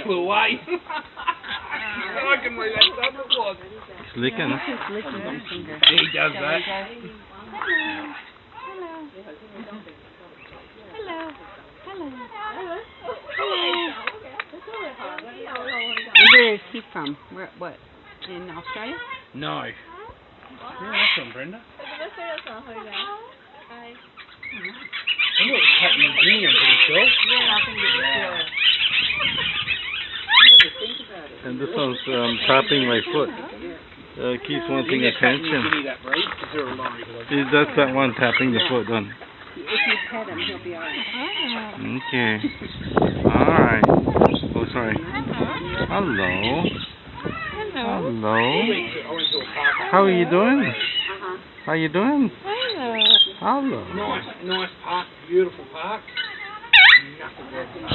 flew away. I can read that stuff it was. He's licking. He's licking his finger. He does that. And where is he from? What? In Australia? No. Where are you from, Brenda? I knew it was Papua New Guinea, I'm pretty sure. And this one's tapping my foot. Keeps wanting attention. That's that one tapping the foot on. If you pet him, he'll be alright. Okay. Alright. Oh, sorry. Hello. Hello. How are you doing? How you doing? Hello. Nice park, beautiful park. Nothing